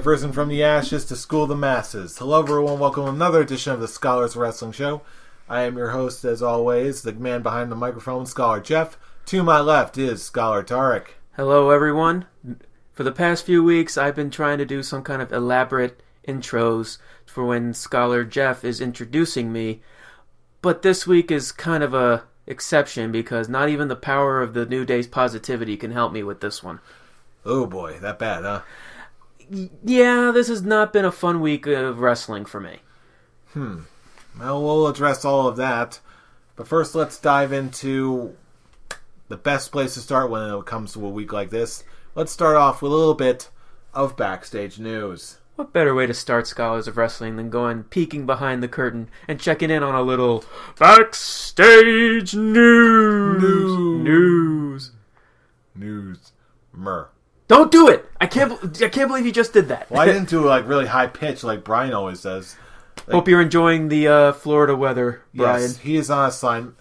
risen from the ashes to school the masses. Hello everyone, welcome to another edition of the Scholars Wrestling Show. I am your host, as always, the man behind the microphone, Scholar Jeff. To my left is Scholar Tarek. Hello everyone. For the past few weeks, I've been trying to do some kind of elaborate intros for when Scholar Jeff is introducing me. But this week is kind of a exception because not even the power of the New Day's positivity can help me with this one. Oh boy, that bad, huh? Yeah, this has not been a fun week of wrestling for me. Well, we'll address all of that. But first, let's dive into the best place to start when it comes to a week like this. Let's start off with a little bit of backstage news. What better way to start Scholars of Wrestling than going peeking behind the curtain and checking in on a little backstage news. Don't do it! I can't believe you just did that. Well, I didn't do really high pitch like Brian always does. Hope you're enjoying the Florida weather, Brian. Yes, he is on assignment.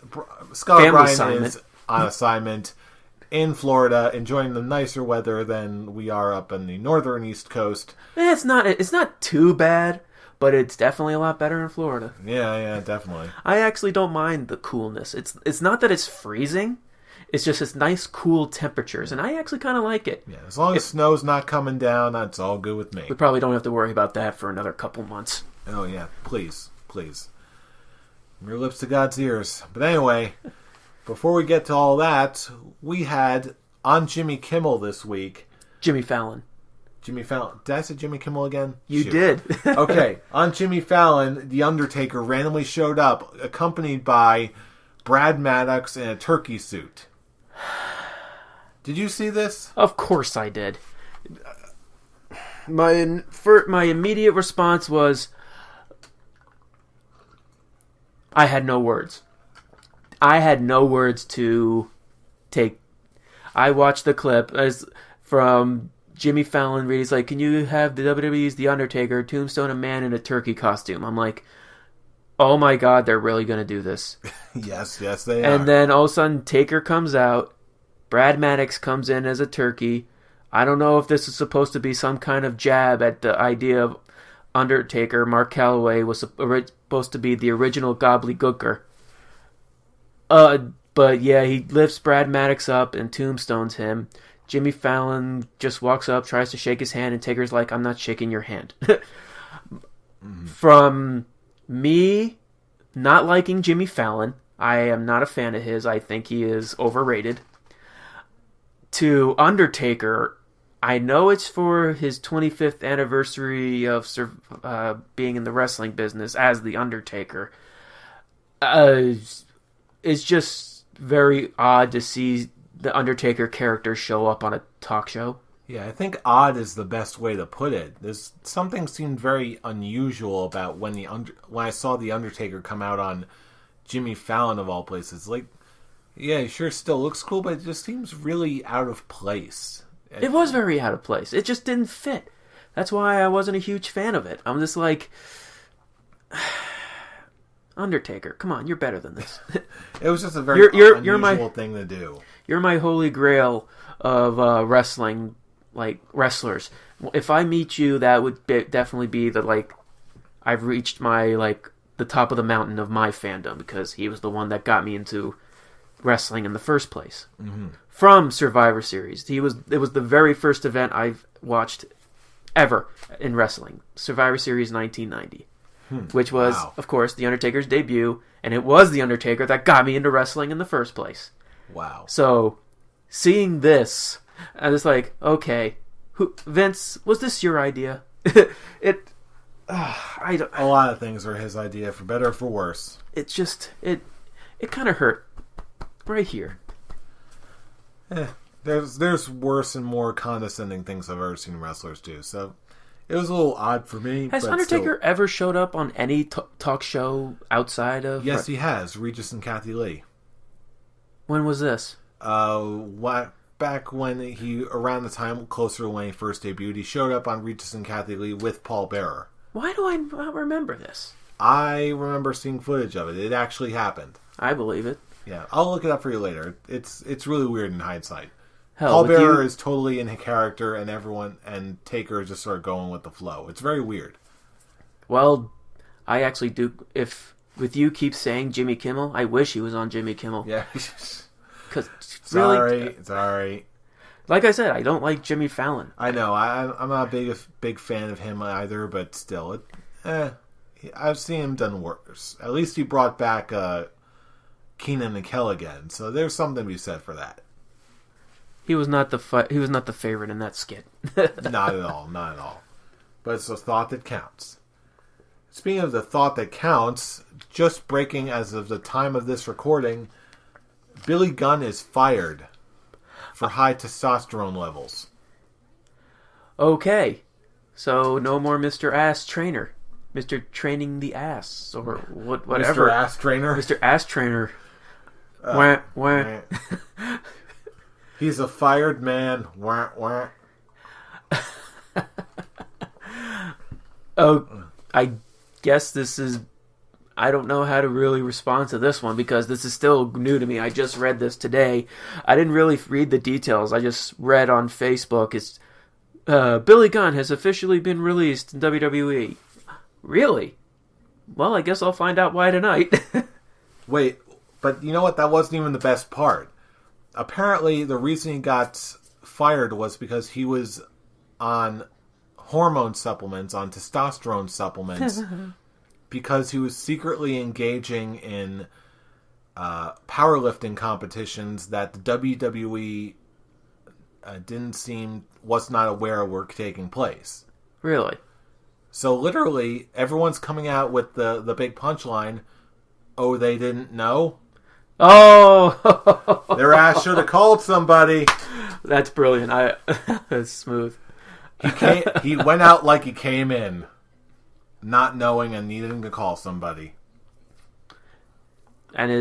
Scholar Brian is on assignment in Florida, enjoying the nicer weather than we are up in the northern East Coast. It's not too bad, but it's definitely a lot better in Florida. Yeah, definitely. I actually don't mind the coolness. It's not that it's freezing. It's just it's nice, cool temperatures, and I actually kind of like it. Yeah, as long as snow's not coming down, that's all good with me. We probably don't have to worry about that for another couple months. Oh, yeah. Please. From your lips to God's ears. But anyway, before we get to all that, we had on Jimmy Kimmel this week. Jimmy Fallon. Did I say Jimmy Kimmel again? You did. Okay. On Jimmy Fallon, The Undertaker randomly showed up, accompanied by Brad Maddox in a turkey suit. Did you see this? Of course I did. My immediate response was, I had no words. I had no words to take. I watched the clip from Jimmy Fallon. He's like, "Can you have the WWE's The Undertaker tombstone a man in a turkey costume?" I'm like, "Oh my God, they're really gonna do this." Yes, they are. And then all of a sudden, Taker comes out. Brad Maddox comes in as a turkey. I don't know if this is supposed to be some kind of jab at the idea of Undertaker. Mark Calloway was supposed to be the original gobbledygooker. But yeah, he lifts Brad Maddox up and tombstones him. Jimmy Fallon just walks up, tries to shake his hand, and Taker's like, "I'm not shaking your hand." From me not liking Jimmy Fallon, I am not a fan of his. I think he is overrated. To Undertaker, I know it's for his 25th anniversary of being in the wrestling business as The Undertaker. It's just very odd to see the Undertaker character show up on a talk show. Yeah, I think odd is the best way to put it. There's something seemed very unusual about when I saw The Undertaker come out on Jimmy Fallon of all places. Like, yeah, he sure still looks cool, but it just seems really out of place. It was very out of place. It just didn't fit. That's why I wasn't a huge fan of it. I'm just like, Undertaker, come on, you're better than this. It was just a very unusual thing to do. You're my holy grail of wrestling, like wrestlers. If I meet you, that would definitely be I've reached the top of the mountain of my fandom because he was the one that got me into wrestling in the first place. Mm-hmm. From Survivor Series. It was the very first event I've watched ever in wrestling. Survivor Series 1990. Which was, of course, The Undertaker's debut, and it was The Undertaker that got me into wrestling in the first place. Wow. So, seeing this, I was like, okay, Vince, was this your idea? A lot of things were his idea, for better or for worse. It just, it kind of hurt. Right here. There's worse and more condescending things I've ever seen wrestlers do, so it was a little odd for me. Has Undertaker ever showed up on any talk show outside of... Yes, he has. Regis and Kathy Lee. When was this? Back when around the time closer to when he first debuted, he showed up on Regis and Kathy Lee with Paul Bearer. Why do I not remember this? I remember seeing footage of it. It actually happened. I believe it. Yeah, I'll look it up for you later. It's really weird in hindsight. Paul Bearer is totally in character, and Taker is just sort of going with the flow. It's very weird. Well, I actually do. If with you keep saying Jimmy Kimmel, I wish he was on Jimmy Kimmel. Yeah. Because It's all right. Like I said, I don't like Jimmy Fallon. I know. I'm not a big fan of him either, but still, I've seen him done worse. At least he brought back Keenan and Kel again, so there's something to be said for that. He was not the favorite in that skit. Not at all. But it's the thought that counts. Speaking of the thought that counts, just breaking as of the time of this recording, Billy Gunn is fired for high testosterone levels. Okay. So no more Mr. Ass Trainer. Mr. Training the Ass. Or whatever. Mr. Ass Trainer? Mr. Ass Trainer. Wah. He's a fired man. Wah, wah. Oh, I guess this is... I don't know how to really respond to this one because this is still new to me. I just read this today. I didn't really read the details. I just read on Facebook. It's Billy Gunn has officially been released in WWE. Really? Well, I guess I'll find out why tonight. Wait, but you know what? That wasn't even the best part. Apparently, the reason he got fired was because he was on hormone supplements, on testosterone supplements, because he was secretly engaging in powerlifting competitions that the WWE was not aware were taking place. Really? So literally, everyone's coming out with the big punchline, "Oh, they didn't know?" Oh! Their ass should have called somebody. That's brilliant. That's smooth. He went out like he came in, not knowing and needing to call somebody. And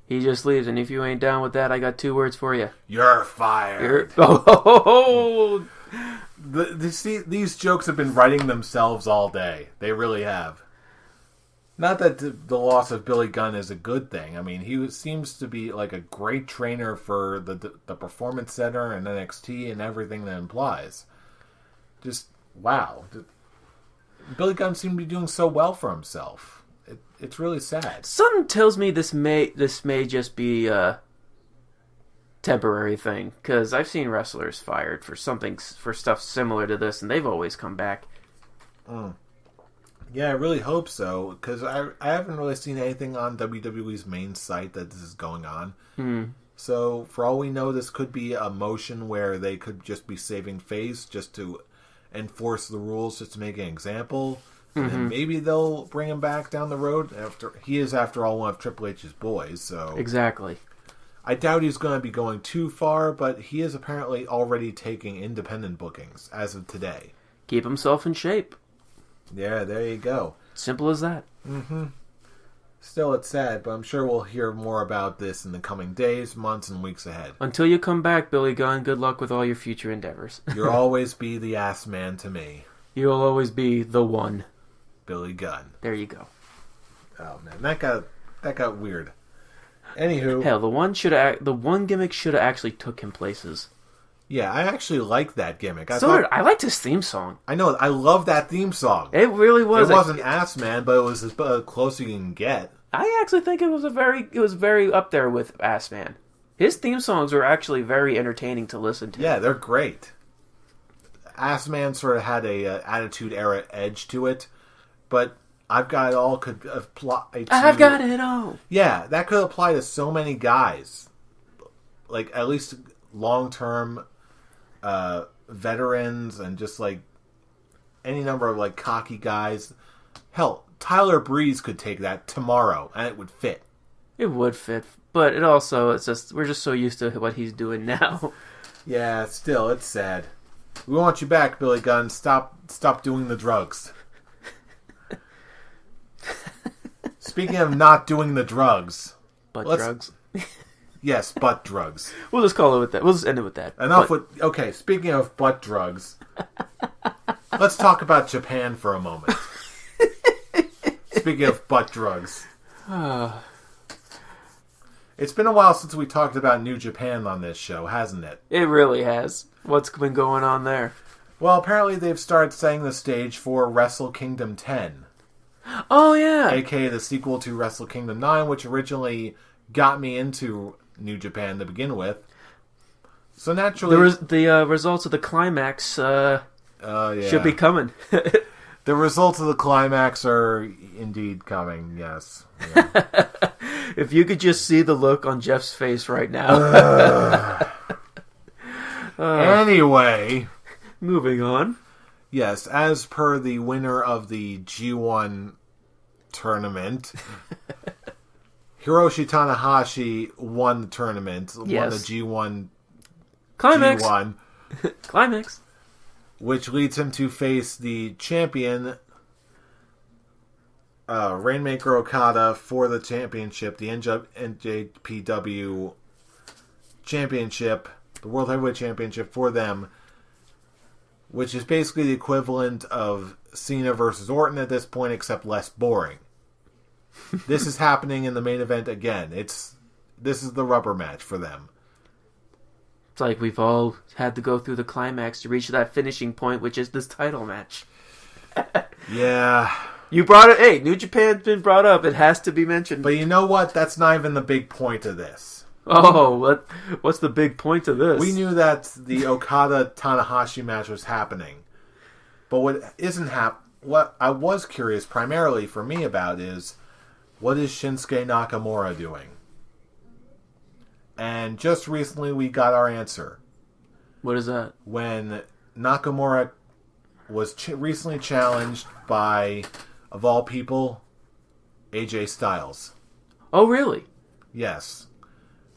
he just leaves, and if you ain't down with that, I got 2 words for you. You're fired. These jokes have been writing themselves all day. They really have. Not that the loss of Billy Gunn is a good thing. I mean, he seems to be like a great trainer for the Performance Center and NXT and everything that implies. Just, wow. Billy Gunn seemed to be doing so well for himself. It's really sad. Something tells me this may just be a temporary thing, because I've seen wrestlers fired for stuff similar to this, and they've always come back. Yeah, I really hope so, because I haven't really seen anything on WWE's main site that this is going on. So, for all we know, this could be a motion where they could just be saving face just to enforce the rules, just to make an example. And then maybe they'll bring him back down the road. He is, after all, one of Triple H's boys. So exactly. I doubt he's going to be going too far, but he is apparently already taking independent bookings as of today. Keep himself in shape. Yeah, there you go. Simple as that. Still, it's sad, but I'm sure we'll hear more about this in the coming days, months, and weeks ahead. Until you come back, Billy Gunn, good luck with all your future endeavors. You'll always be the ass man to me. You'll always be the one. Billy Gunn. There you go. Oh, man, that got weird. Anywho. Hell, the one gimmick should have actually took him places. Yeah, I actually liked that gimmick. I liked his theme song. I know, I love that theme song. It really was. It wasn't Ass Man, but it was as close as you can get. I actually think it was very up there with Ass Man. His theme songs were actually very entertaining to listen to. Yeah, they're great. Ass Man sort of had a Attitude Era edge to it, but I've Got It All could apply to... I've got it all. Yeah, that could apply to so many guys. Like, at least long-term veterans and just, like, any number of, like, cocky guys. Hell, Tyler Breeze could take that tomorrow, and it would fit. It would fit, but it also, we're just so used to what he's doing now. Yeah, still, it's sad. We want you back, Billy Gunn. Stop doing the drugs. Speaking of not doing the drugs. Drugs? Yes, butt drugs. We'll just call it with that. We'll just end it with that. Okay, speaking of butt drugs, let's talk about Japan for a moment. Speaking of butt drugs. It's been a while since we talked about New Japan on this show, hasn't it? It really has. What's been going on there? Well, apparently they've started setting the stage for Wrestle Kingdom 10. Oh, yeah. A.k.a. the sequel to Wrestle Kingdom 9, which originally got me into New Japan to begin with. So naturally... The results of the climax should be coming. The results of the climax are indeed coming, yes. Yeah. If you could just see the look on Jeff's face right now. Anyway... Moving on. Yes, as per the winner of the G1 tournament, Hiroshi Tanahashi won the tournament, won the G1 Climax. G1, Climax. which leads him to face the champion, Rainmaker Okada, for the championship, the NJPW championship, the World Heavyweight Championship for them, which is basically the equivalent of Cena versus Orton at this point, except less boring. This is happening in the main event again. This is the rubber match for them. It's like we've all had to go through the climax to reach that finishing point, which is this title match. Yeah. You brought it. Hey, New Japan's been brought up. It has to be mentioned. But you know what? That's not even the big point of this. Oh, what's the big point of this? We knew that the Okada-Tanahashi match was happening. But what I was curious primarily for me about is, what is Shinsuke Nakamura doing? And just recently we got our answer. What is that? When Nakamura was recently challenged by, of all people, AJ Styles. Oh, really? Yes.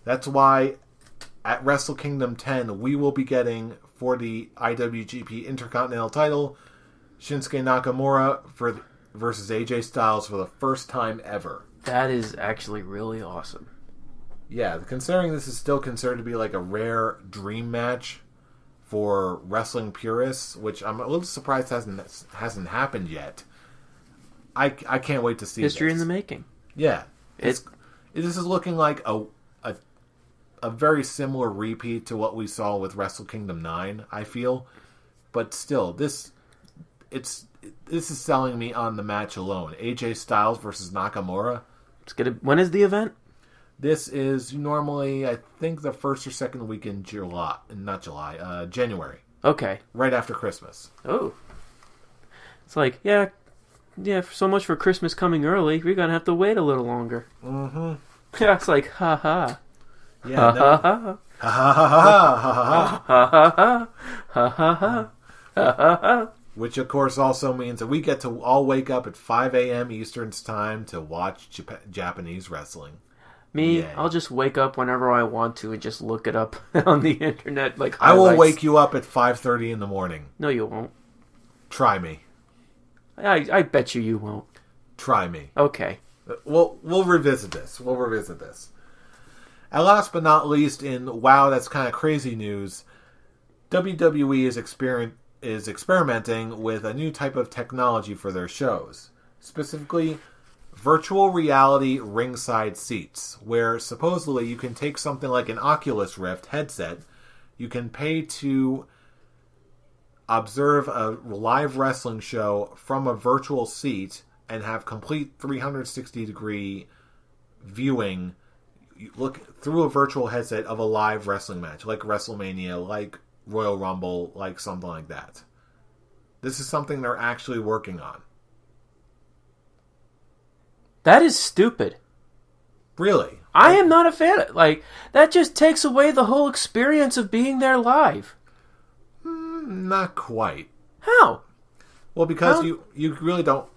That's why at Wrestle Kingdom 10 we will be getting, for the IWGP Intercontinental title, Shinsuke Nakamura versus AJ Styles for the first time ever. That is actually really awesome. Yeah, considering this is still considered to be like a rare dream match for wrestling purists, which I'm a little surprised hasn't happened yet. I can't wait to see History this. in the making. Yeah. This is looking like a very similar repeat to what we saw with Wrestle Kingdom 9, I feel. But still, this is selling me on the match alone. AJ Styles versus Nakamura. When is the event? This is normally, I think, the first or second week in January. Okay. Right after Christmas. Oh. It's like, yeah, so much for Christmas coming early. We're going to have to wait a little longer. Mm-hmm. Yeah, it's like, ha-ha. Yeah, ha ha ha ha ha ha ha. Which, of course, also means that we get to all wake up at 5 a.m. Eastern Time to watch Japanese wrestling. Me, Yay. I'll just wake up whenever I want to and just look it up on the internet. Like I highlights. will wake you up at 5:30 in the morning. No, you won't. Try me. I bet you won't. Try me. Okay. We'll revisit this. And last but not least, in wow, that's kind of crazy news, WWE is experimenting with a new type of technology for their shows. Specifically, virtual reality ringside seats, where supposedly you can take something like an Oculus Rift headset, you can pay to observe a live wrestling show from a virtual seat and have complete 360-degree viewing. You look through a virtual headset of a live wrestling match, like WrestleMania, like Royal Rumble, like something like that. This is something they're actually working on. That is stupid. Really? I am not a fan of it. Like, that just takes away the whole experience of being there live. Not quite. How? Well, because you really don't...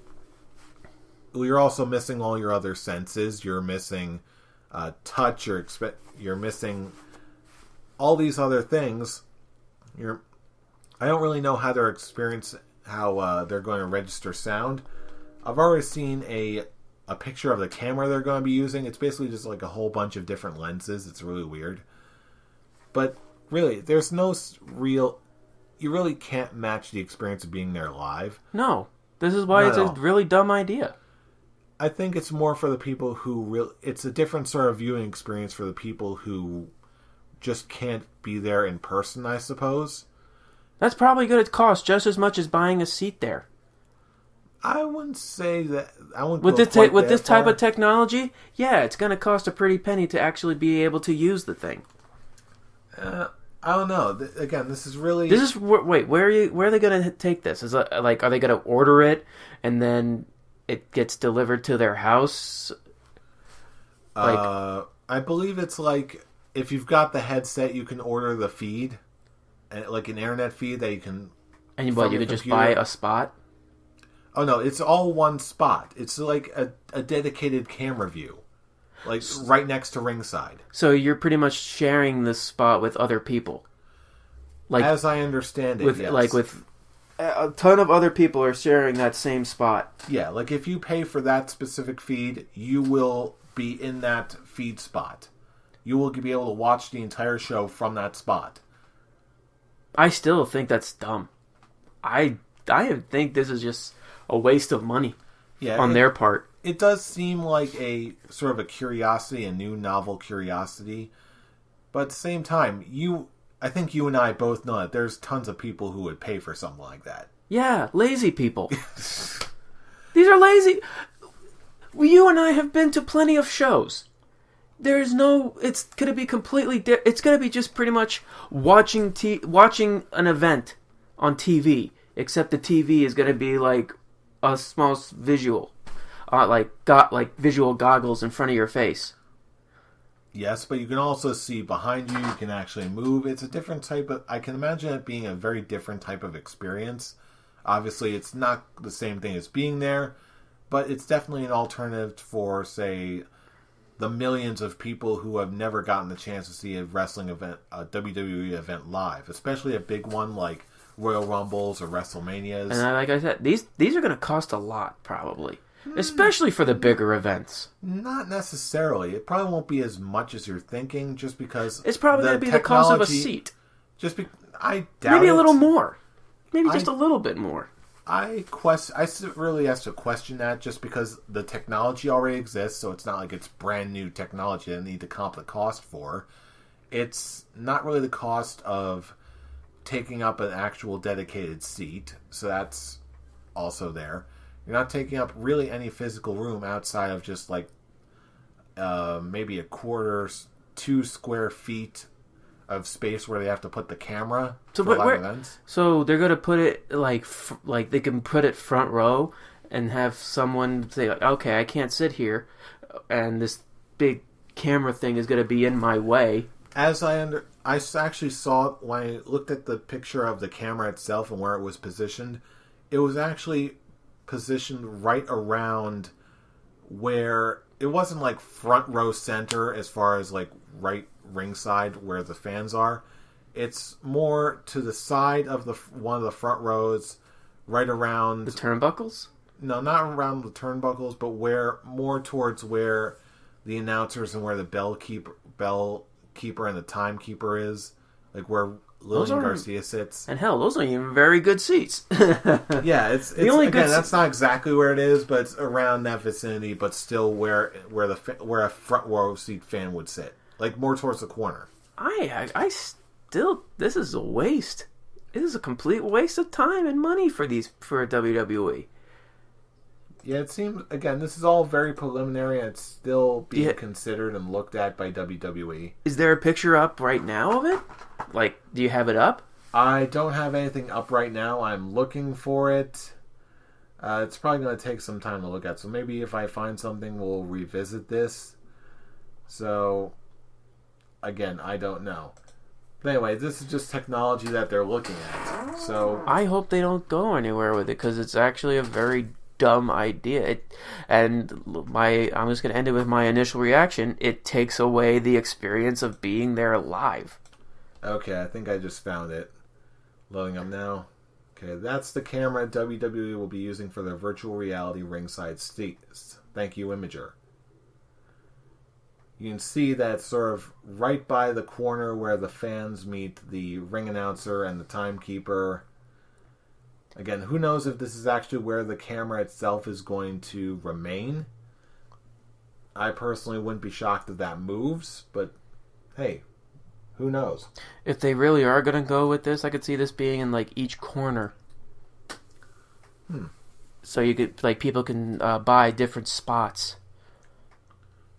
You're also missing all your other senses. You're missing touch. You're missing all these other things. I don't really know how they're going to register sound. I've already seen a picture of the camera they're going to be using. It's basically just like a whole bunch of different lenses. It's really weird. But really, there's no real... You really can't match the experience of being there live. No. This is why it's a really dumb idea. I think it's more for the people who it's a different sort of viewing experience for the people who just can't be there in person, I suppose. That's probably going to cost just as much as buying a seat there. I wouldn't say that. I wouldn't with go this quite with that this type far. of technology. Yeah, it's going to cost a pretty penny to actually be able to use the thing. I don't know. Again, this is really. This is wait. Where are they going to take this? Is it, like, are they going to order it and then it gets delivered to their house? I believe it's like if you've got the headset, you can order the feed, like an internet feed that you can. And what, you could just buy a spot? Oh no, it's all one spot. It's like a dedicated camera view, like right next to ringside. So you're pretty much sharing this spot with other people. Like, as I understand it, yes. Like with a ton of other people are sharing that same spot. Yeah, like if you pay for that specific feed, you will be in that feed spot. You will be able to watch the entire show from that spot. I still think that's dumb. I think this is just a waste of money on their part. It does seem like a sort of a curiosity, a new novel curiosity. But at the same time, I think you and I both know that there's tons of people who would pay for something like that. Yeah, lazy people. These are lazy. You and I have been to plenty of shows. There's no. It's gonna be completely. It's gonna be just pretty much watching an event on TV. Except the TV is gonna be like a small visual, like visual goggles in front of your face. Yes, but you can also see behind you. You can actually move. It's a different type of. I can imagine it being a very different type of experience. Obviously, it's not the same thing as being there, but it's definitely an alternative for, say, the millions of people who have never gotten the chance to see a wrestling event, a WWE event live, especially a big one like Royal Rumbles or WrestleManias. And like I said, these are going to cost a lot, probably. Especially for the bigger events. Not necessarily. It probably won't be as much as you're thinking, just because it's probably going to be the cost of a seat. I doubt maybe it. a little more. Maybe just a little bit more. I really have to question that, just because the technology already exists, so it's not like it's brand new technology that I need to comp the cost for. It's not really the cost of taking up an actual dedicated seat, so that's also there. You're not taking up really any physical room outside of just like maybe 2 square feet of space where they have to put the camera for live events. So they're going to put it like they can put it front row and have someone say, okay, I can't sit here, and this big camera thing is going to be in my way. I actually saw it when I looked at the picture of the camera itself and where it was positioned. It was actually positioned right around where it wasn't like front row center as far as like right ringside where the fans are. It's more to the side of one of the front rows, right around the turnbuckles. No, not around the turnbuckles, but more towards where the announcers and where the bell keeper and the timekeeper is, like where Lillian Garcia sits. And hell, those aren't even very good seats. Yeah, it's that's not exactly where it is, but it's around that vicinity, but still where a front row seat fan would sit, like more towards the corner. This is a waste. This is a complete waste of time and money for WWE. Yeah, it seems, again, this is all very preliminary and it's still being considered and looked at by WWE. Is there a picture up right now of it? Like, do you have it up? I don't have anything up right now. I'm looking for it. It's probably going to take some time to look at, so maybe if I find something, we'll revisit this. So, again, I don't know. But anyway, this is just technology that they're looking at. So I hope they don't go anywhere with it, because it's actually a very dumb idea. I'm just going to end it with my initial reaction. It takes away the experience of being there live. Okay, I think I just found it. Loading up now. Okay, that's the camera WWE will be using for their virtual reality ringside seats. Thank you, Imager. You can see that it's sort of right by the corner where the fans meet the ring announcer and the timekeeper. Again, who knows if this is actually where the camera itself is going to remain. I personally wouldn't be shocked if that moves, but hey, who knows? If they really are going to go with this, I could see this being in like each corner. So you could people can buy different spots.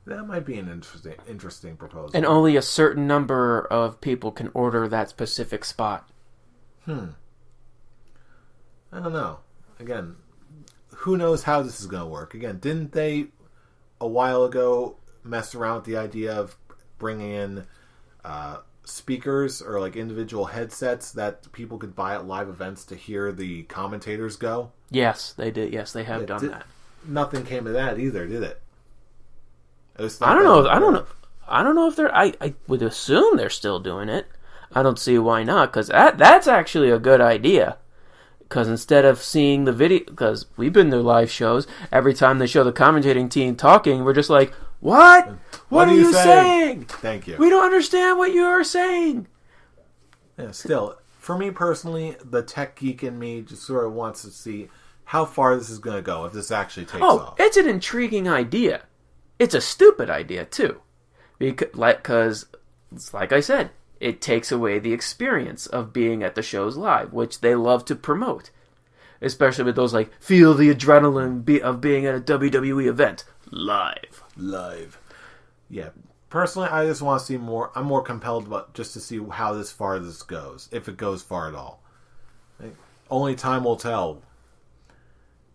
That might be an interesting proposal. And only a certain number of people can order that specific spot. I don't know. Again, who knows how this is going to work? Again, didn't they a while ago mess around with the idea of bringing in speakers or like individual headsets that people could buy at live events to hear the commentators go? Yes, they did. Yes, they have done that. Nothing came of that either, did it? I don't know. I don't know if they're. I would assume they're still doing it. I don't see why not, because that's actually a good idea. Because instead of seeing the video, because we've been to live shows, every time they show the commentating team talking, we're just like, what? What are you saying? Thank you. We don't understand what you are saying. Yeah, still, for me personally, the tech geek in me just sort of wants to see how far this is going to go, if this actually takes off. It's an intriguing idea. It's a stupid idea, too. Because, like I said, it takes away the experience of being at the shows live, which they love to promote. Especially with those, feel the adrenaline of being at a WWE event. Live. Yeah. Personally, I just want to see more. I'm more compelled just to see how far this goes, if it goes far at all. Only time will tell.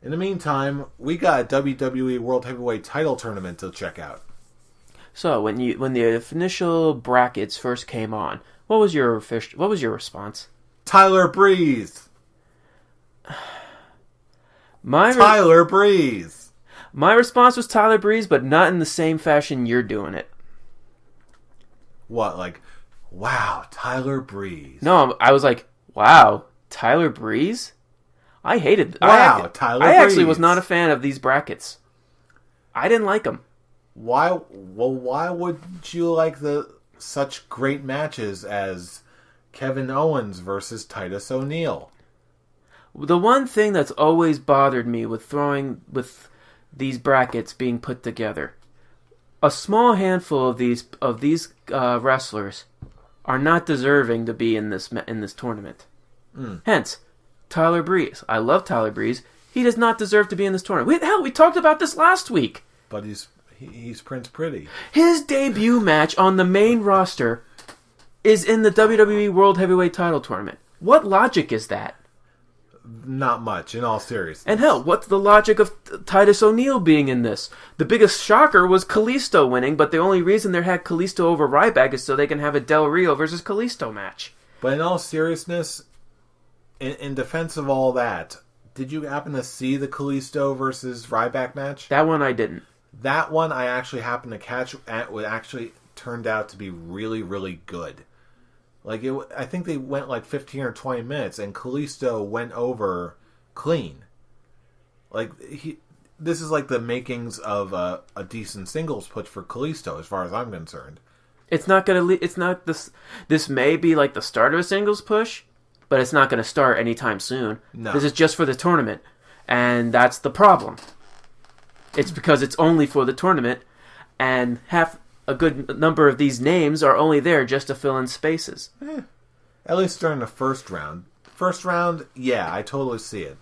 In the meantime, we got a WWE World Heavyweight Title tournament to check out. So, when the initial brackets first came on, what was your response? Tyler Breeze. Tyler Breeze. My response was Tyler Breeze, but not in the same fashion you're doing it. What, wow, Tyler Breeze? No, I was like, wow, Tyler Breeze? I hated. Wow, Tyler Breeze. I actually was not a fan of these brackets. I didn't like them. Why? Well, why wouldn't you like such great matches as Kevin Owens versus Titus O'Neil? The one thing that's always bothered me with these brackets being put together, a small handful of these wrestlers are not deserving to be in this tournament. Hence, Tyler Breeze. I love Tyler Breeze. He does not deserve to be in this tournament. We talked about this last week. But he's Prince Pretty. His debut match on the main roster is in the WWE World Heavyweight Title tournament. What logic is that? Not much, in all seriousness. And hell, what's the logic of Titus O'Neil being in this? The biggest shocker was Kalisto winning, but the only reason they had Kalisto over Ryback is so they can have a Del Rio versus Kalisto match. But in all seriousness, in defense of all that, did you happen to see the Kalisto versus Ryback match? That one I didn't. That one I actually happened to catch. It actually turned out to be really, really good. I think they went 15 or 20 minutes, and Kalisto went over clean. This is the makings of a decent singles push for Kalisto, as far as I'm concerned. It's not gonna. It's not this. This may be the start of a singles push, but it's not gonna start anytime soon. No. This is just for the tournament, and that's the problem. It's because it's only for the tournament, and a good number of these names are only there just to fill in spaces. At least during the first round. First round, yeah, I totally see it.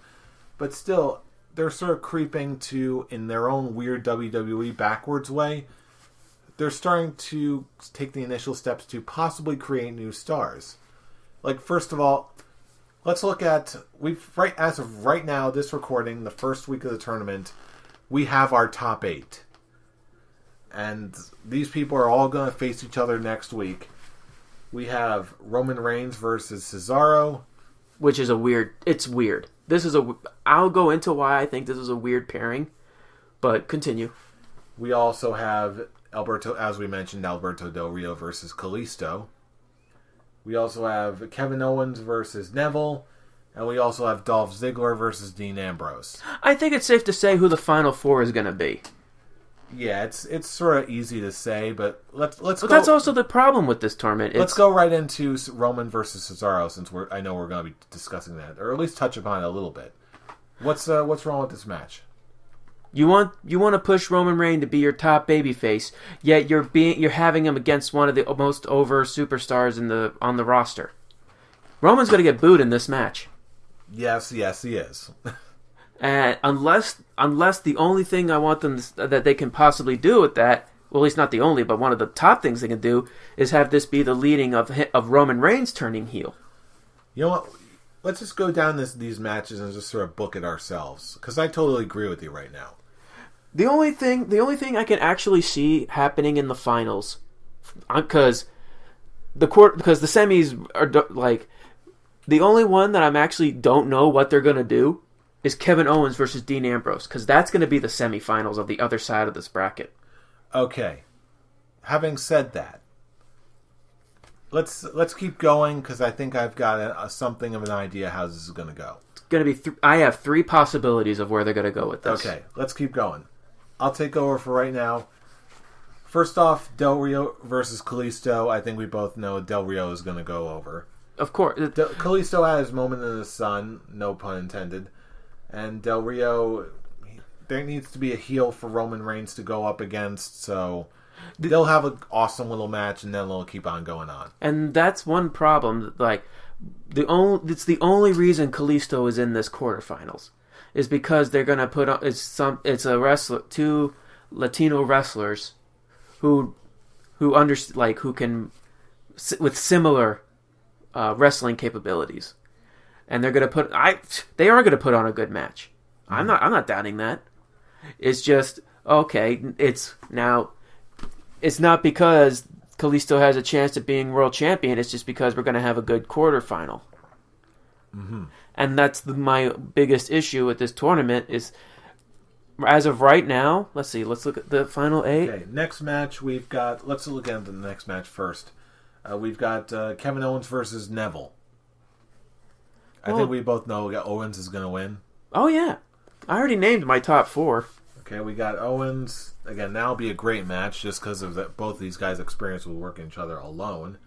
But still, they're sort of creeping to, in their own weird WWE backwards way, they're starting to take the initial steps to possibly create new stars. First of all, let's look at, as of right now, this recording, the first week of the tournament, we have our top 8. And these people are all going to face each other next week. We have Roman Reigns versus Cesaro. Which is it's weird. I'll go into why I think this is a weird pairing, but continue. We also have as we mentioned, Alberto Del Rio versus Kalisto. We also have Kevin Owens versus Neville. And we also have Dolph Ziggler versus Dean Ambrose. I think it's safe to say who the final 4 is going to be. Yeah, it's sort of easy to say, but let's go. But that's also the problem with this tournament. Let's go right into Roman versus Cesaro, since I know we're going to be discussing that, or at least touch upon it a little bit. What's wrong with this match? You want to push Roman Reigns to be your top babyface, yet you're having him against one of the most over superstars on the roster. Roman's going to get booed in this match. Yes, he is. And unless the only thing I want them that they can possibly do with that, well, at least not the only, but one of the top things they can do is have this be the leading of Roman Reigns turning heel. You know what? Let's just go down these matches and just sort of book it ourselves, because I totally agree with you right now. The only thing I can actually see happening in the finals, because the semis are like the only one that I'm actually don't know what they're gonna do is Kevin Owens versus Dean Ambrose, because that's gonna be the semifinals of the other side of this bracket. Okay, having said that, let's keep going, because I think I've got something of an idea how this is gonna go. It's gonna be. I have 3 possibilities of where they're gonna go with this. Okay, let's keep going. I'll take over for right now. First off, Del Rio versus Kalisto. I think we both know Del Rio is going to go over. Of course. Kalisto had his moment in the sun, no pun intended. And Del Rio, there needs to be a heel for Roman Reigns to go up against, so they'll have an awesome little match, and then they'll keep on going on. And that's one problem. Like, it's the only reason Kalisto is in this quarterfinals. Is because they're gonna put on two Latino wrestlers who can with similar wrestling capabilities, and they are gonna put on a good match. I'm not doubting that. It's just okay. It's not because Kalisto has a chance of being world champion. It's just because we're gonna have a good quarterfinal. Mm-hmm. And that's my biggest issue with this tournament is, as of right now, let's look at the final 8. Okay, next match we've got, let's look at the next match first. We've got Kevin Owens versus Neville. I think we both know Owens is going to win. Oh, yeah. I already named my top 4. Okay, we got Owens. Again, that'll be a great match just because of both these guys' experience with working each other alone.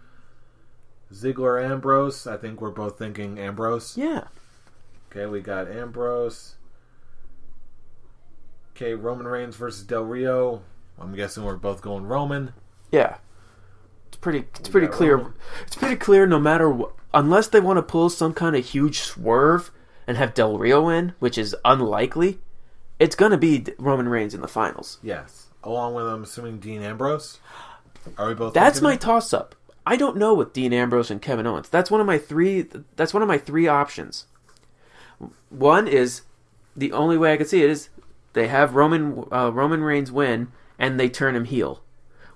Ziggler, Ambrose. I think we're both thinking Ambrose. Yeah. Okay, we got Ambrose. Okay, Roman Reigns versus Del Rio. I'm guessing we're both going Roman. Yeah. It's pretty clear. Roman. It's pretty clear no matter what. Unless they want to pull some kind of huge swerve and have Del Rio win, which is unlikely, it's going to be Roman Reigns in the finals. Yes. Along with, I'm assuming, Dean Ambrose? Are we both That's my toss-up. I don't know with Dean Ambrose and Kevin Owens. That's one of my 3 options. One is, the only way I could see it is they have Roman Reigns win and they turn him heel,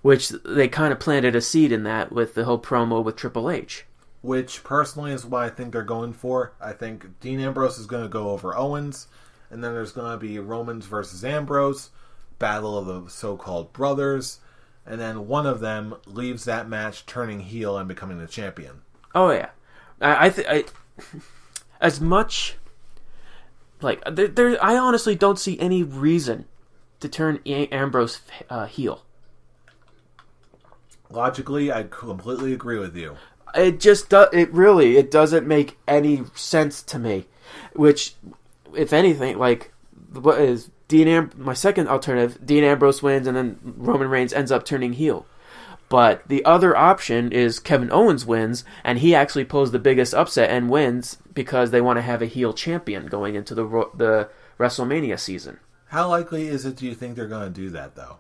which they kind of planted a seed in that with the whole promo with Triple H. Which personally is what I think they're going for. I think Dean Ambrose is going to go over Owens, and then there's going to be Romans versus Ambrose, battle of the so-called brothers. And then one of them leaves that match turning heel and becoming the champion. Oh yeah, I as much like I honestly don't see any reason to turn Ambrose heel. Logically, I completely agree with you. It just it doesn't make any sense to me. Which, if anything, like what is. My second alternative, Dean Ambrose wins and then Roman Reigns ends up turning heel. But the other option is Kevin Owens wins and he actually pulls the biggest upset and wins because they want to have a heel champion going into the WrestleMania season. How likely is it, do you think they're going to do that, though?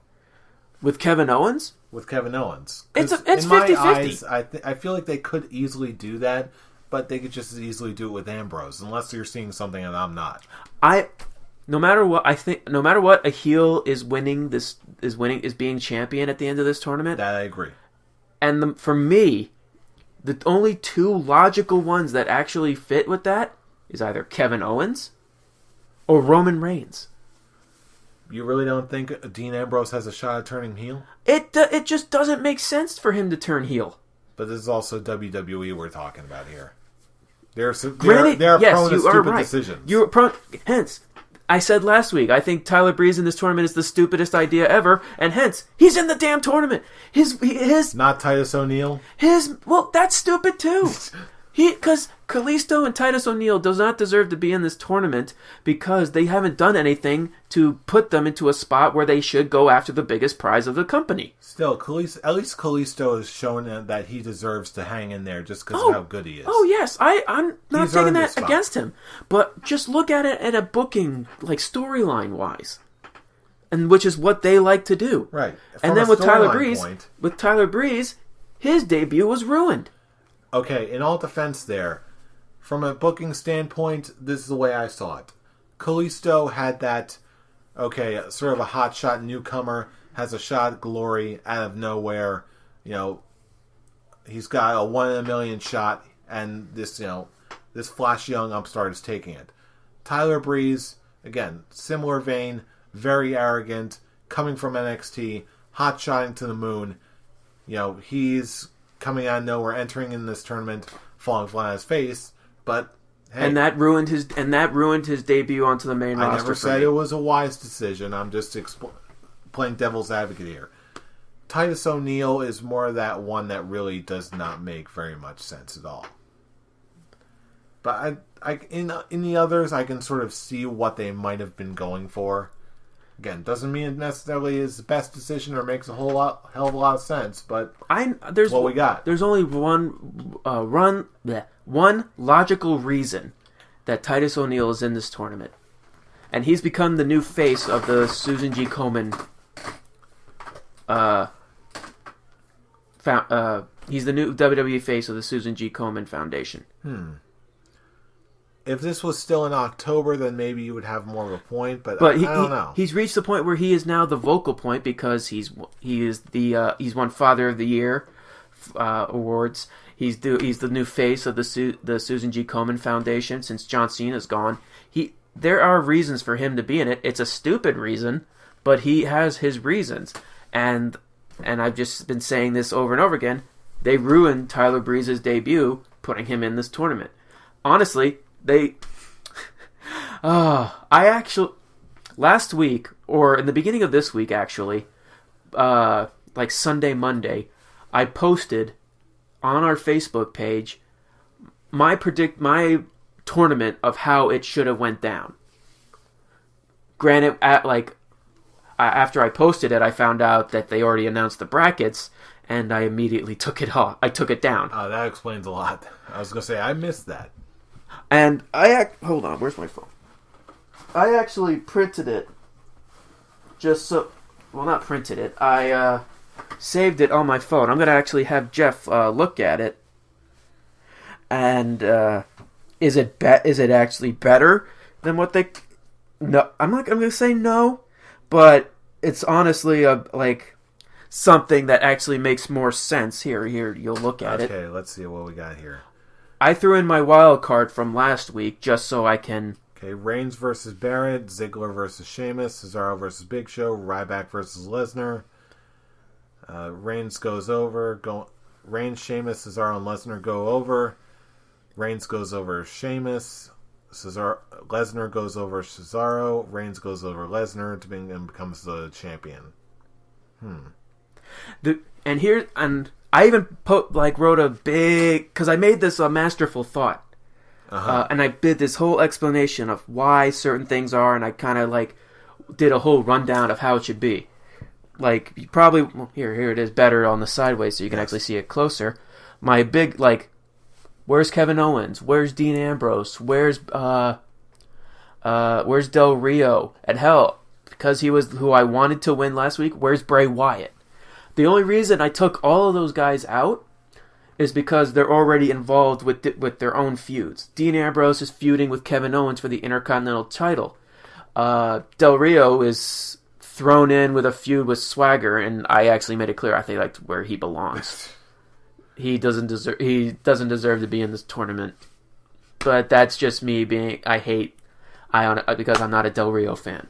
With Kevin Owens? With Kevin Owens. It's 50-50. In my eyes, I feel like they could easily do that, but they could just as easily do it with Ambrose, unless you're seeing something that I'm not. No matter what, a heel is being champion at the end of this tournament. That I agree. And for me, the only 2 logical ones that actually fit with that is either Kevin Owens or Roman Reigns. You really don't think Dean Ambrose has a shot at turning heel? It just doesn't make sense for him to turn heel. But this is also WWE we're talking about here. They're prone to stupid decisions. Hence, I said last week, I think Tyler Breeze in this tournament is the stupidest idea ever, and hence, he's in the damn tournament. His Not Titus O'Neil? Well, that's stupid too. Because Kalisto and Titus O'Neil does not deserve to be in this tournament because they haven't done anything to put them into a spot where they should go after the biggest prize of the company. Still, at least Kalisto has shown that he deserves to hang in there just because of how good he is. Oh, yes. I'm not taking that against him. But just look at it at a booking, like storyline-wise. And which is what they like to do. Right. And then with Tyler Breeze, his debut was ruined. Okay, in all defense there, from a booking standpoint, this is the way I saw it. Kalisto had that, sort of a hotshot newcomer, has a shot at glory out of nowhere. He's got a 1 in a million shot, and this flash young upstart is taking it. Tyler Breeze, again, similar vein, very arrogant, coming from NXT, hot-shotting to the moon. He's coming out of nowhere, entering in this tournament, falling flat on his face, but hey, and that ruined his debut onto the main roster. I never said it was a wise decision. I'm just playing devil's advocate here. Titus O'Neil is more of that one that really does not make very much sense at all. But in the others, I can sort of see what they might have been going for. Again, doesn't mean it necessarily is the best decision or makes a hell of a lot of sense, but there's what we got. There's only one logical reason that Titus O'Neil is in this tournament, and he's become the new face of the Susan G. Komen. He's the new WWE face of the Susan G. Komen Foundation. If this was still in October, then maybe you would have more of a point. But I don't know. He's reached the point where he is now the vocal point because he's won Father of the Year awards. He's the new face of the Susan G. Komen Foundation since John Cena's gone. There are reasons for him to be in it. It's a stupid reason, but he has his reasons. And I've just been saying this over and over again. They ruined Tyler Breeze's debut putting him in this tournament. Honestly. Last week, or in the beginning of this week actually, like Sunday, Monday, I posted on our Facebook page my tournament of how it should have went down. Granted, after I posted it, I found out that they already announced the brackets, and I immediately took it off. I took it down. That explains a lot. I was going to say, I missed that. And hold on, where's my phone? I actually printed it not printed it. I saved it on my phone. I'm going to actually have Jeff look at it. And is it actually better than what they... No, I'm going to say no, but it's honestly something that actually makes more sense. Here, you'll look at it. Okay, let's see what we got here. I threw in my wild card from last week just so I can... Okay, Reigns versus Barrett, Ziggler versus Sheamus, Cesaro versus Big Show, Ryback versus Lesnar. Reigns goes over. Reigns, Sheamus, Cesaro, and Lesnar go over. Reigns goes over Sheamus. Lesnar goes over Cesaro. Reigns goes over Lesnar and becomes the champion. I even wrote a big... Because I made this a masterful thought. And I did this whole explanation of why certain things are, and I kind of did a whole rundown of how it should be. You probably... Well, here it is better on the sideways so you can actually see it closer. My big, where's Kevin Owens? Where's Dean Ambrose? Where's Del Rio? And hell, because he was who I wanted to win last week, where's Bray Wyatt? The only reason I took all of those guys out is because they're already involved with their own feuds. Dean Ambrose is feuding with Kevin Owens for the Intercontinental title. Del Rio is thrown in with a feud with Swagger, and I actually made it clear I think where he belongs. He doesn't deserve to be in this tournament. But that's just me being because I'm not a Del Rio fan.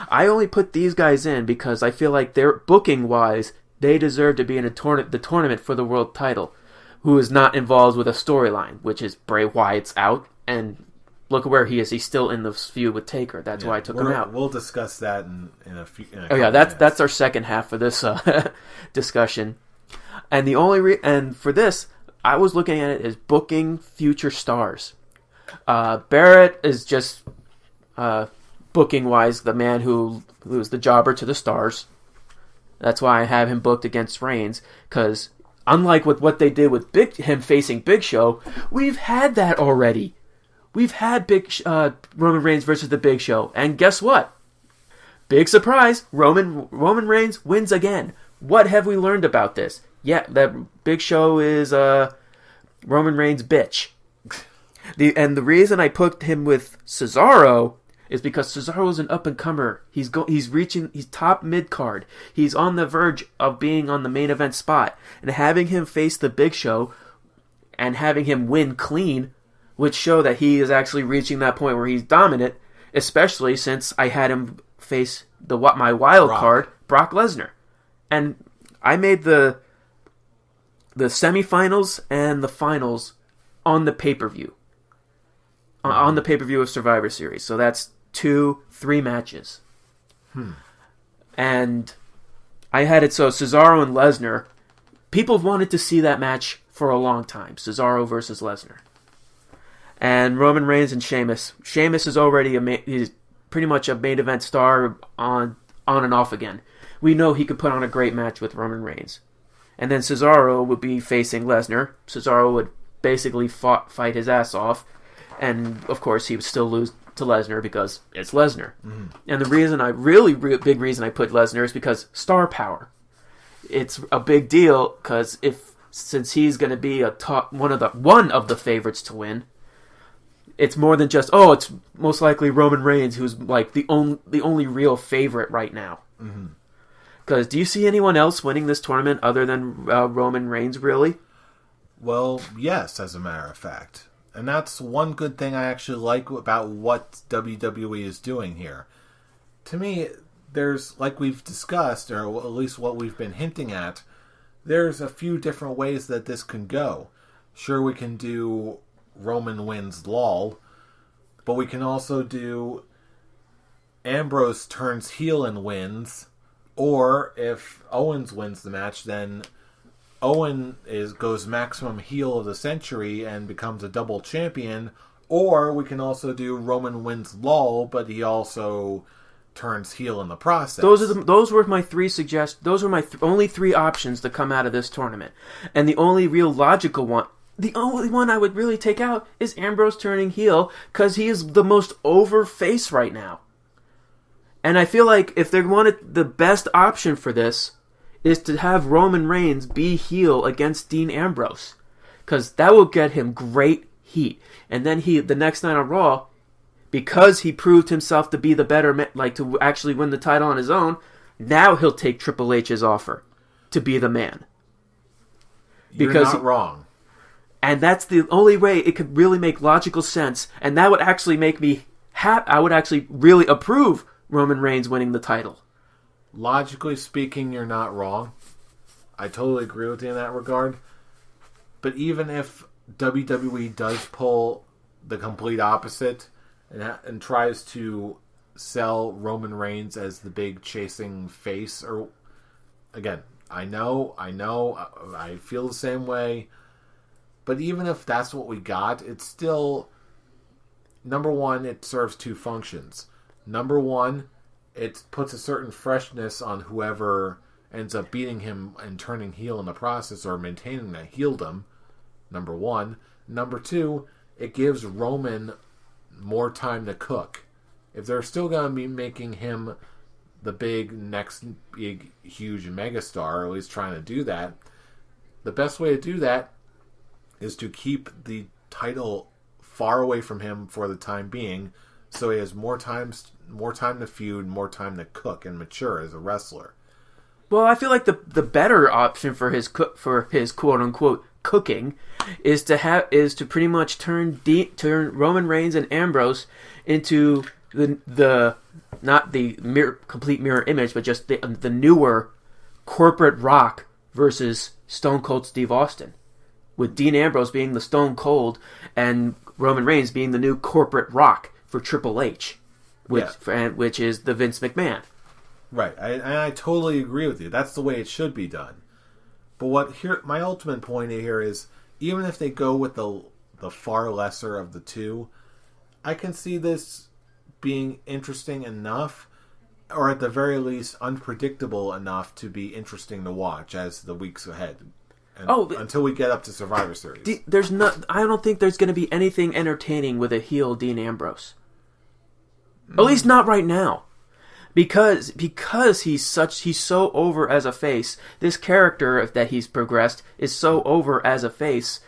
I only put these guys in because I feel like they're booking wise. They deserve to be in the tournament for the world title, who is not involved with a storyline, which is Bray Wyatt's out, and look where he is. He's still in the feud with Taker. That's why I took him out. We'll discuss that in a few. That's our second half of this discussion. And the only for this, I was looking at it as booking future stars. Barrett is just booking wise the man who's the jobber to the stars. That's why I have him booked against Reigns, because unlike with what they did with him facing Big Show, we've had that already. We've had Roman Reigns versus the Big Show, and guess what? Big surprise, Roman Reigns wins again. What have we learned about this? Yeah, that Big Show is Roman Reigns' bitch. And the reason I put him with Cesaro is because Cesaro is an up-and-comer. He's top mid-card. He's on the verge of being on the main event spot. And having him face the Big Show and having him win clean would show that he is actually reaching that point where he's dominant, especially since I had him face my wild card, Brock Lesnar. And I made the semifinals and the finals on the pay-per-view. On the pay-per-view of Survivor Series. So that's 3 matches. And I had it so Cesaro and Lesnar, people wanted to see that match for a long time. Cesaro versus Lesnar. And Roman Reigns and Sheamus. Sheamus is already he's pretty much a main event star on and off again. We know he could put on a great match with Roman Reigns. And then Cesaro would be facing Lesnar. Cesaro would basically fight his ass off. And, of course, he would still lose to Lesnar because it's Lesnar. Mm-hmm. And the reason big reason I put Lesnar is because star power. It's a big deal because since he's going to be one of the favorites to win, it's more than just, it's most likely Roman Reigns who's like the only real favorite right now. Because do you see anyone else winning this tournament other than Roman Reigns, really? Well, yes, as a matter of fact. And that's one good thing I actually like about what WWE is doing here. To me, there's, like we've discussed, or at least what we've been hinting at, there's a few different ways that this can go. Sure, we can do Roman wins lol, but we can also do Ambrose turns heel and wins, or if Owens wins the match, then Owen goes maximum heel of the century and becomes a double champion. Or we can also do Roman wins lol, but he also turns heel in the process. Those were my 3 Those were my only 3 options to come out of this tournament, and the only real logical one. The only one I would really take out is Ambrose turning heel, because he is the most over face right now. And I feel like if they wanted the best option for this is to have Roman Reigns be heel against Dean Ambrose, because that will get him great heat. And then the next night on Raw, because he proved himself to be the better to actually win the title on his own, now he'll take Triple H's offer to be the man. You're not wrong. And that's the only way it could really make logical sense, and that would actually make me happy. I would actually really approve Roman Reigns winning the title. Logically speaking, you're not wrong. I totally agree with you in that regard. But even if WWE does pull the complete opposite and tries to sell Roman Reigns as the big chasing face, or again, I know, I feel the same way. But even if that's what we got, it's still, number one, it serves 2 functions. Number one, it puts a certain freshness on whoever ends up beating him and turning heel in the process, or maintaining that heeldom, number one. Number 2, it gives Roman more time to cook. If they're still going to be making him the next big, huge megastar, or at least trying to do that, the best way to do that is to keep the title far away from him for the time being, so he has more time to feud, more time to cook and mature as a wrestler. Well, I feel like the better option for his quote unquote cooking is to pretty much turn Roman Reigns and Ambrose into the not the complete mirror image, but just the newer corporate Rock versus Stone Cold Steve Austin, with Dean Ambrose being the Stone Cold and Roman Reigns being the new corporate Rock for Triple H, which is the Vince McMahon. Right, I totally agree with you. That's the way it should be done. But my ultimate point here is, even if they go with the far lesser of the two, I can see this being interesting enough, or at the very least unpredictable enough to be interesting to watch as the weeks ahead. Until we get up to Survivor Series. I don't think there's going to be anything entertaining with a heel Dean Ambrose. At least not right now. Because he's so over as a face. This character that he's progressed is so over as a face.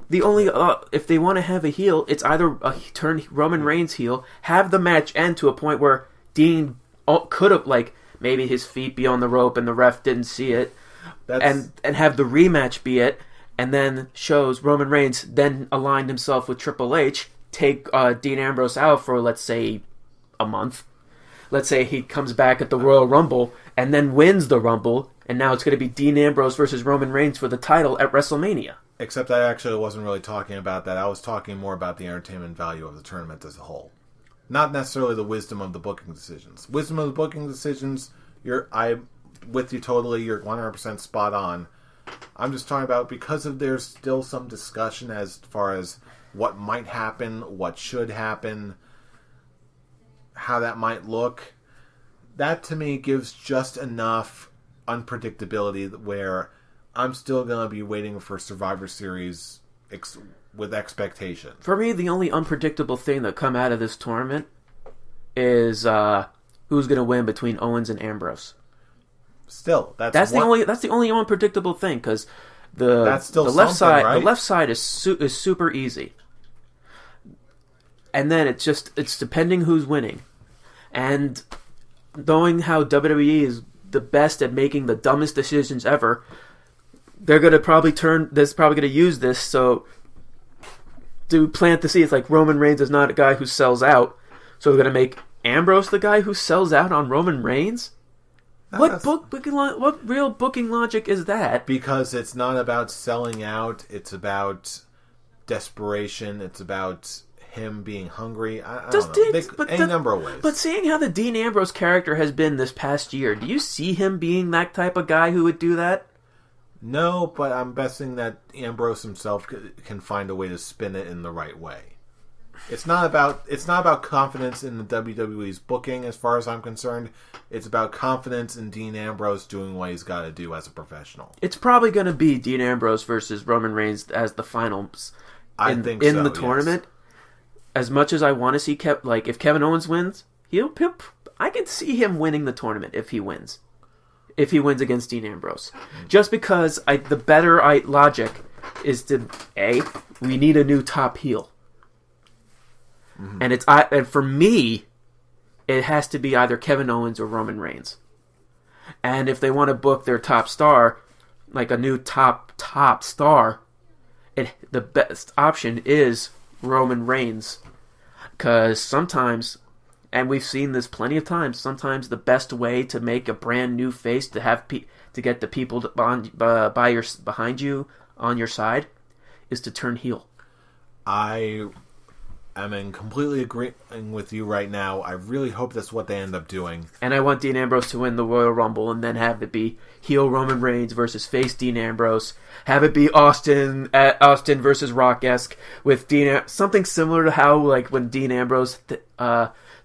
The only if they want to have a heel, it's either turn Roman Reigns heel, have the match end to a point where Dean could have, like, maybe his feet be on the rope and the ref didn't see it, and have the rematch be it, and then shows Roman Reigns then aligned himself with Triple H, take Dean Ambrose out for, let's say, a month. Let's say he comes back at the Royal Rumble and then wins the Rumble, and now it's going to be Dean Ambrose versus Roman Reigns for the title at WrestleMania. Except I actually wasn't really talking about that. I was talking more about the entertainment value of the tournament as a whole. Not necessarily the wisdom of the booking decisions. Wisdom of the booking decisions, I'm with you totally. You're 100% spot on. I'm just talking about because there's still some discussion as far as what might happen, what should happen, how that might look. That to me gives just enough unpredictability where I'm still going to be waiting for Survivor Series with expectation. For me, the only unpredictable thing that come out of this tournament is who's going to win between Owens and Ambrose. Still, that's the only unpredictable thing, because the left side, right? The left side is super easy, and then it's depending who's winning, and knowing how WWE is the best at making the dumbest decisions ever, they're gonna probably use this so to plant the seeds. Like, Roman Reigns is not a guy who sells out, so they're gonna make Ambrose the guy who sells out on Roman Reigns. What real booking logic is that? Because it's not about selling out. It's about desperation. It's about him being hungry. I don't know. Any number of ways. But seeing how the Dean Ambrose character has been this past year, do you see him being that type of guy who would do that? No, but I'm guessing that Ambrose himself can find a way to spin it in the right way. It's not about confidence in the WWE's booking, as far as I'm concerned. It's about confidence in Dean Ambrose doing what he's got to do as a professional. It's probably going to be Dean Ambrose versus Roman Reigns as the finals in the tournament. Yes. As much as I want to see if Kevin Owens wins, I can see him winning the tournament if he wins. If he wins against Dean Ambrose. Just because the better logic is we need a new top heel. Mm-hmm. And for me, it has to be either Kevin Owens or Roman Reigns. And if they want to book their top star, like a new top star, the best option is Roman Reigns. Because sometimes, and we've seen this plenty of times, sometimes the best way to make a brand new face to get the people behind you on your side is to turn heel. I'm in completely agreeing with you right now. I really hope that's what they end up doing. And I want Dean Ambrose to win the Royal Rumble and then have it be heel Roman Reigns versus face Dean Ambrose. Have it be Austin versus Rock-esque with something similar to how, like, when Dean Ambrose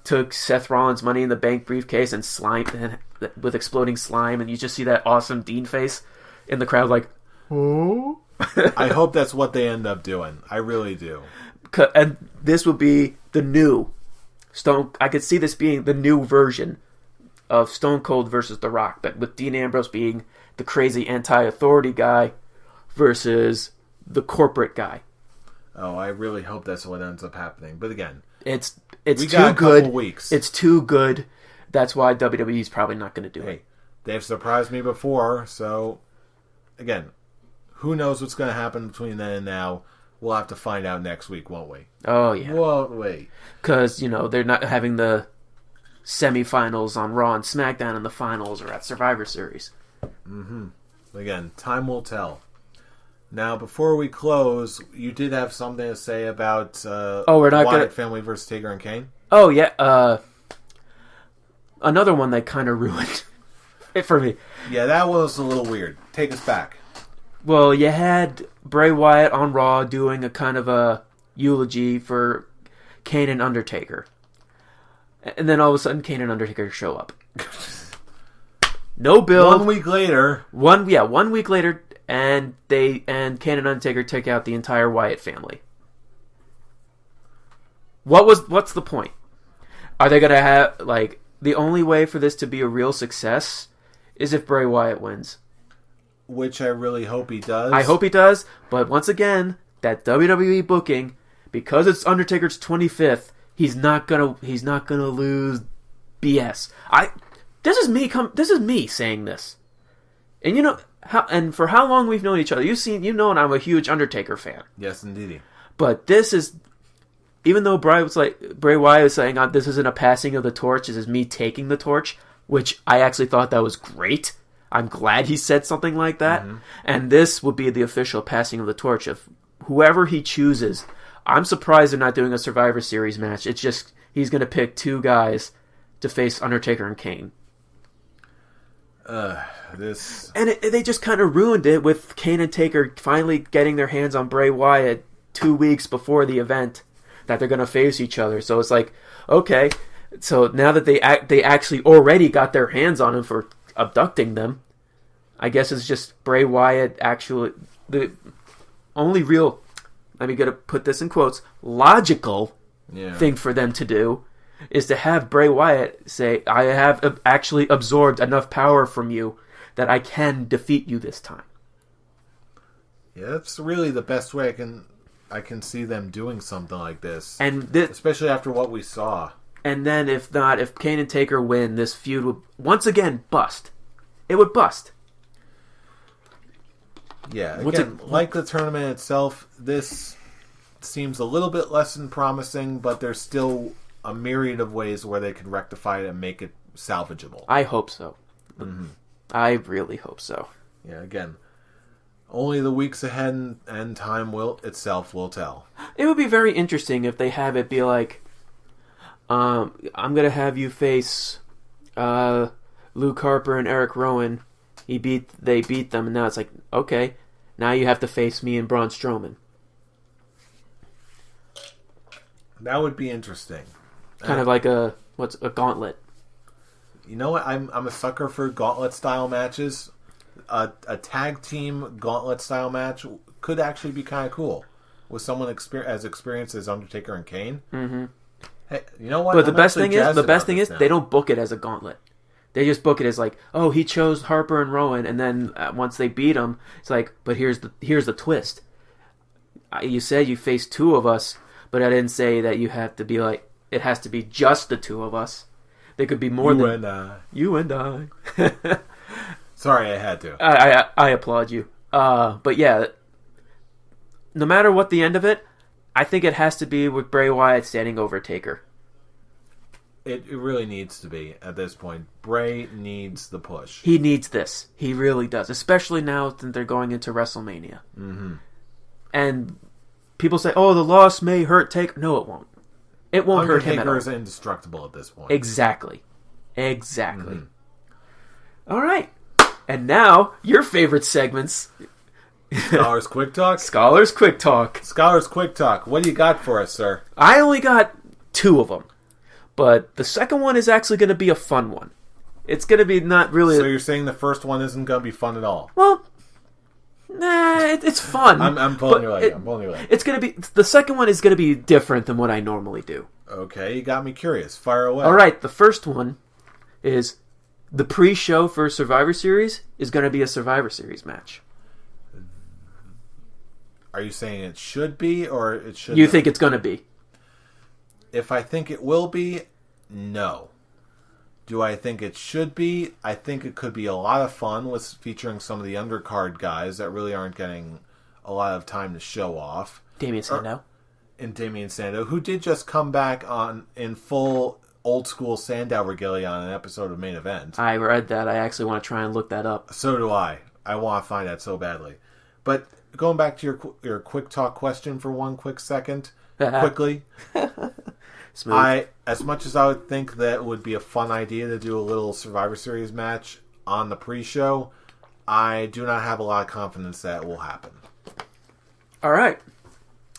took Seth Rollins' Money in the Bank briefcase and slime with exploding slime, and you just see that awesome Dean face in the crowd, like, oh. I hope that's what they end up doing. I really do. And this will be the new Stone. I could see this being the new version of Stone Cold versus The Rock, but with Dean Ambrose being the crazy anti-authority guy versus the corporate guy. Oh, I really hope that's what ends up happening. But again, it's too good. Weeks. It's too good. That's why WWE is probably not going to do it. They've surprised me before, so again, who knows what's going to happen between then and now. We'll have to find out next week, won't we? Oh, yeah. Won't we? Because, they're not having the semifinals on Raw and SmackDown, and the finals are at Survivor Series. Mm-hmm. Again, time will tell. Now, before we close, you did have something to say about Wyatt family versus Taker and Kane? Oh, yeah. Another one that kind of ruined it for me. Yeah, that was a little weird. Take us back. Well, you had Bray Wyatt on Raw doing a kind of a eulogy for Kane and Undertaker. And then all of a sudden, Kane and Undertaker show up. No build. 1 week later. 1 week later, and Kane and Undertaker take out the entire Wyatt family. What's the point? Are they gonna have the only way for this to be a real success is if Bray Wyatt wins? Which I really hope he does. I hope he does, but once again, that WWE booking, because it's Undertaker's 25th, he's not gonna lose BS. This is me saying this. And you know and for how long we've known each other. And I'm a huge Undertaker fan. Yes, indeed. But this is, even though Bray Wyatt was saying this isn't a passing of the torch, this is me taking the torch, which I actually thought that was great. I'm glad he said something like that. Mm-hmm. And this would be the official passing of the torch of whoever he chooses. I'm surprised they're not doing a Survivor Series match. It's just he's going to pick two guys to face Undertaker and Kane. And they just kind of ruined it with Kane and Taker finally getting their hands on Bray Wyatt 2 weeks before the event that they're going to face each other. So it's like, okay, so now that they actually already got their hands on him for abducting them, I guess it's just Bray Wyatt actually the only real, let me put this in quotes, logical thing for them to do is to have Bray Wyatt say, I have actually absorbed enough power from you that I can defeat you this time. Yeah, that's really the best way I can see them doing something like this. And especially after what we saw. And then if Kane and Taker win, this feud would once again bust. It would bust. Yeah, again, like the tournament itself, this seems a little bit less than promising, but there's still a myriad of ways where they could rectify it and make it salvageable. I hope so. Mm-hmm. I really hope so. Yeah, again, only the weeks ahead and time will tell. It would be very interesting if they have it be like, I'm going to have you face Luke Harper and Eric Rowan. They beat them, and now it's like, okay, now you have to face me and Braun Strowman. That would be interesting. Kind of like a gauntlet. You know what? I'm a sucker for gauntlet style matches. A tag team gauntlet style match could actually be kind of cool with someone as experienced as Undertaker and Kane. Mm-hmm. Hey, you know what? But the best thing is they don't book it as a gauntlet. They just book it as like, oh, he chose Harper and Rowan, and then once they beat him, it's like, but here's the twist. You said you faced two of us, but I didn't say that you have to be like, it has to be just the two of us. There could be more you and I. Sorry, I had to. I applaud you. But yeah, no matter what the end of it, I think it has to be with Bray Wyatt standing over Taker. It really needs to be at this point. Bray needs the push. He needs this. He really does. Especially now that they're going into WrestleMania. Mm-hmm. And people say, oh, the loss may hurt Taker. No, it won't. It won't hurt him at all. Undertaker is indestructible at this point. Exactly. Mm-hmm. All right. And now, your favorite segments. Scholars Quick Talk? Scholars Quick Talk. Scholars Quick Talk. What do you got for us, sir? I only got 2 of them. But the second one is actually going to be a fun one. It's going to be not really... So you're saying the first one isn't going to be fun at all? Well, nah, it's fun. I'm pulling your leg. It's going to be... The second one is going to be different than what I normally do. Okay, you got me curious. Fire away. All right, the first one is the pre-show for Survivor Series is going to be a Survivor Series match. Are you saying it should be or it should? You think it's going to be? If I think it will be, no. Do I think it should be? I think it could be a lot of fun with featuring some of the undercard guys that really aren't getting a lot of time to show off. Damien Sandow. Who did just come back in full old school Sandow regalia on an episode of Main Event. I read that. I actually want to try and look that up. So do I. I want to find that so badly. But going back to your quick talk question for one quick second, quickly. Smooth. As much as I would think that would be a fun idea to do a little Survivor Series match on the pre-show, I do not have a lot of confidence that it will happen. All right.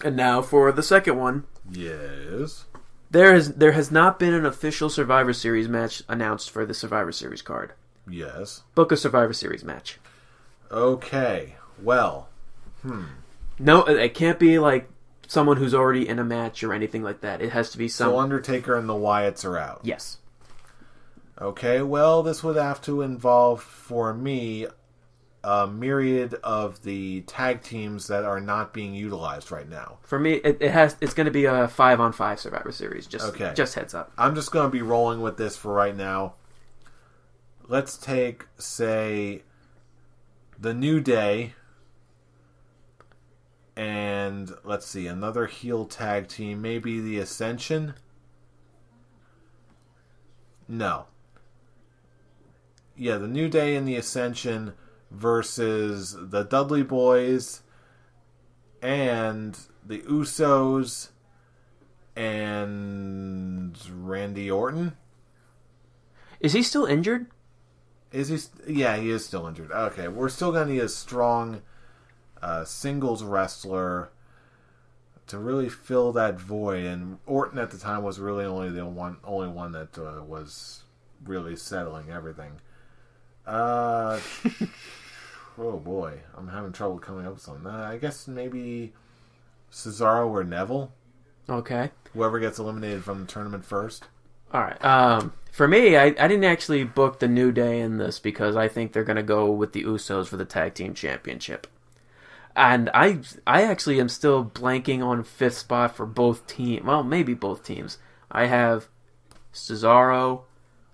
And now for the second one. Yes. There has not been an official Survivor Series match announced for the Survivor Series card. Yes. Book a Survivor Series match. Okay. Well. No, it can't be like someone who's already in a match or anything like that. It has to be So Undertaker and the Wyatts are out. Yes. Okay, well, this would have to involve, for me, a myriad of the tag teams that are not being utilized right now. For me, it's going to be a 5-on-5 Survivor Series. Just heads up. I'm just going to be rolling with this for right now. Let's take, say, the New Day, and let's see, another heel tag team, maybe the Ascension? No. Yeah, the New Day and the Ascension versus the Dudley Boys and the Usos and Randy Orton. Is he still injured? Is he? Yeah, he is still injured. Okay, we're still going to need a strong singles wrestler to really fill that void. And Orton at the time was really only one that was really settling everything. Oh boy, I'm having trouble coming up with something. I guess maybe Cesaro or Neville. Okay. Whoever gets eliminated from the tournament first. All right. For me, I didn't actually book the New Day in this because I think they're going to go with the Usos for the Tag Team Championship. And I actually am still blanking on fifth spot for both teams. Well, maybe both teams. I have Cesaro,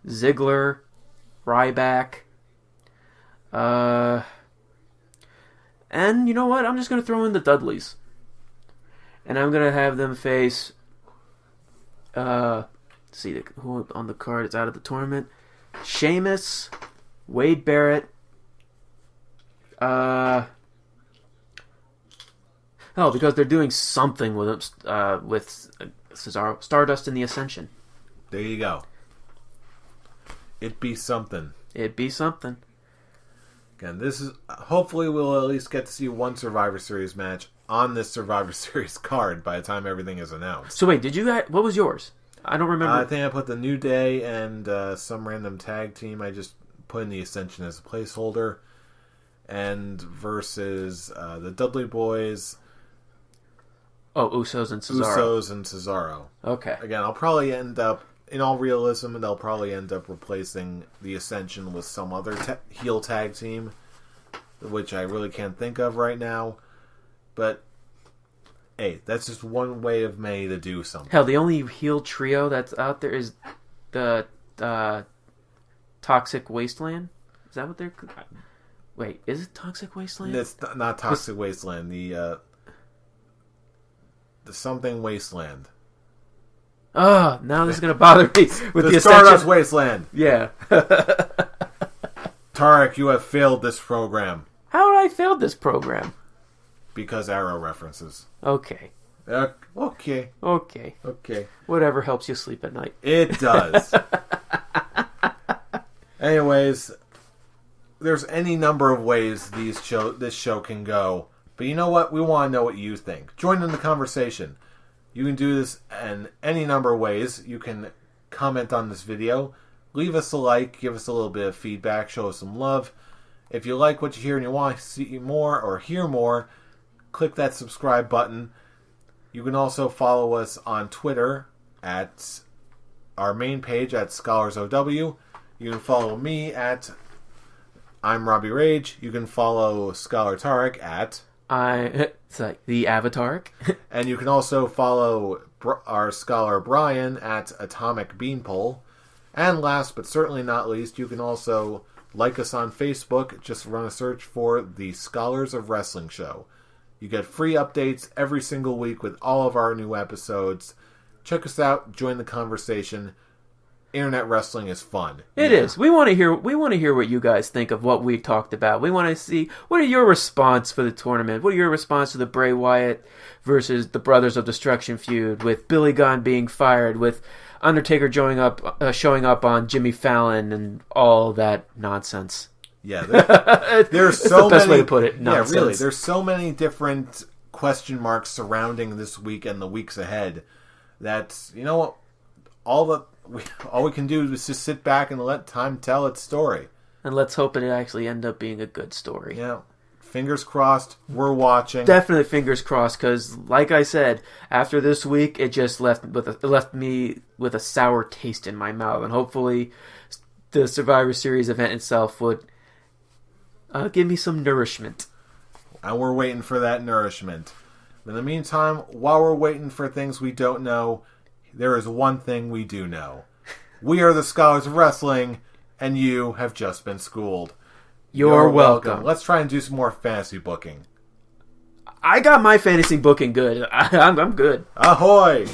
Ziggler, Ryback. And you know what? I'm just going to throw in the Dudleys. And I'm going to have them face... see who on the card is out of the tournament. Sheamus, Wade Barrett. Because they're doing something with Cesaro, Stardust and the Ascension. There you go. It'd be something. It'd be something. Again, this is hopefully we'll at least get to see one Survivor Series match on this Survivor Series card by the time everything is announced. So wait, what was yours? I don't remember. I think I put the New Day and some random tag team. I just put in the Ascension as a placeholder. And versus the Dudley Boys. Oh, Usos and Cesaro. Usos and Cesaro. Okay. Again, I'll probably end up, in all realism, they'll probably end up replacing the Ascension with some other heel tag team, which I really can't think of right now. But, hey, that's just one way of May to do something. Hell, the only heel trio that's out there is the Toxic Wasteland? Is that what they're... Wait, is it Toxic Wasteland? It's not Toxic Wasteland. The something Wasteland. Oh, now this is going to bother me with the Stardust Wasteland. Yeah. Tarek, you have failed this program. How did I fail this program? Because Arrow references. Okay. Okay. Whatever helps you sleep at night. It does. Anyways, there's any number of ways this show can go. But you know what? We want to know what you think. Join in the conversation. You can do this in any number of ways. You can comment on this video. Leave us a like. Give us a little bit of feedback. Show us some love. If you like what you hear and you want to see more or hear more, click that subscribe button. You can also follow us on Twitter at our main page at ScholarsOW. You can follow me at I'm Robbie Rage. You can follow Scholar Tarek at it's like the Avatar. And you can also follow our Scholar Brian at Atomic Beanpole. And last but certainly not least, you can also like us on Facebook. Just run a search for the Scholars of Wrestling Show. You get free updates every single week with all of our new episodes. Check us out. Join the conversation. Internet wrestling is fun. It is. We want to hear what you guys think of what we talked about. We want to see what are your response for the tournament. What are your response to the Bray Wyatt versus the Brothers of Destruction feud, with Billy Gunn being fired, with Undertaker showing up on Jimmy Fallon and all that nonsense. Yeah, there's so the best many, way to put it. Nonsense. Yeah, really. There's so many different question marks surrounding this week and the weeks ahead that, you know what, all we can do is just sit back and let time tell its story. And let's hope it actually end up being a good story. Yeah. Fingers crossed. We're watching. Definitely fingers crossed, because like I said, after this week, it just left me with a sour taste in my mouth, and hopefully the Survivor Series event itself would give me some nourishment. And we're waiting for that nourishment. In the meantime, while we're waiting for things we don't know, there is one thing we do know. We are the Scholars of Wrestling, and you have just been schooled. You're welcome. Let's try and do some more fantasy booking. I got my fantasy booking good. I'm good. Ahoy!